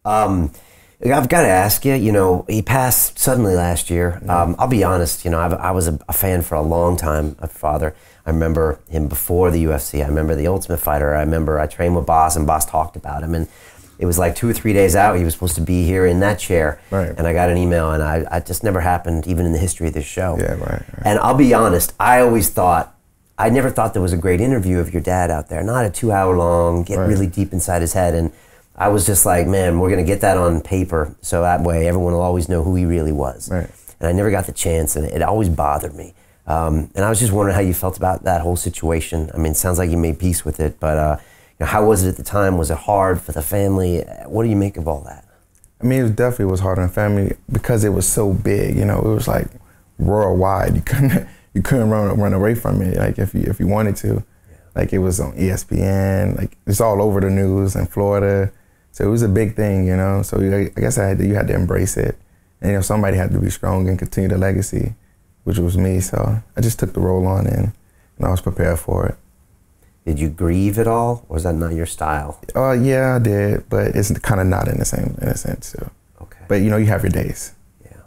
I've got to ask you, you know, he passed suddenly last year. I'll be honest, you know, I was a fan for a long time of Father. I remember him before the UFC. I remember the Ultimate Fighter. I remember I trained with Boss, and Boss talked about him. And it was like 2 or 3 days out, he was supposed to be here in that chair. Right. And I got an email, and I just never happened, even in the history of this show. Yeah, right. And I'll be honest, I never thought there was a great interview of your dad out there. Not a 2-hour long, get really deep inside his head. And I was just like, man, we're going to get that on paper so that way everyone will always know who he really was. Right. And I never got the chance, and it always bothered me. And I was just wondering how you felt about that whole situation. I mean, it sounds like you made peace with it, but you know, how was it at the time? Was it hard for the family? What do you make of all that? I mean, it definitely was hard on the family because it was so big. You know, it was like worldwide. You couldn't run away from it. Like if you wanted to, like it was on ESPN. Like it's all over the news in Florida. So it was a big thing, you know. So I guess you had to embrace it, and you know somebody had to be strong and continue the legacy, which was me. So I just took the role on and I was prepared for it. Did you grieve at all, or was that not your style? Yeah, I did, but it's kind of not in a sense. So. Okay. But you know, you have your days. Yeah.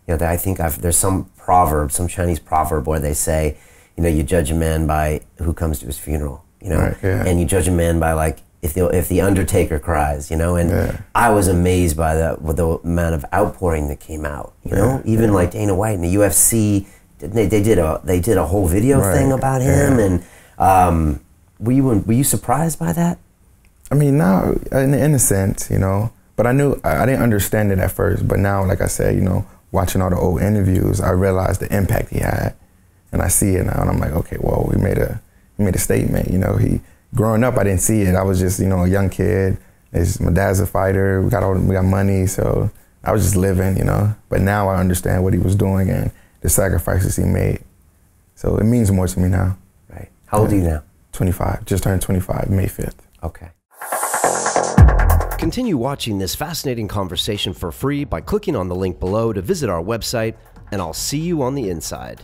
You know, I think there's some proverb, some Chinese proverb where they say, you know, you judge a man by who comes to his funeral, you know, right, yeah. And you judge a man by like if the Undertaker cries, you know, and I was amazed by the amount of outpouring that came out, you know, even like Dana White and the UFC, they did a whole video thing about him, and were you surprised by that? I mean, no, in a sense, you know, but I didn't understand it at first, but now, like I said, you know, watching all the old interviews, I realized the impact he had, and I see it now, and I'm like, okay, well, he made a statement, you know. Growing up, I didn't see it. I was just, you know, a young kid. My dad's a fighter. We got money, so I was just living, you know. But now I understand what he was doing and the sacrifices he made. So it means more to me now. Right. How old are you now? 25. Just turned 25, May 5th. Okay. Continue watching this fascinating conversation for free by clicking on the link below to visit our website, and I'll see you on the inside.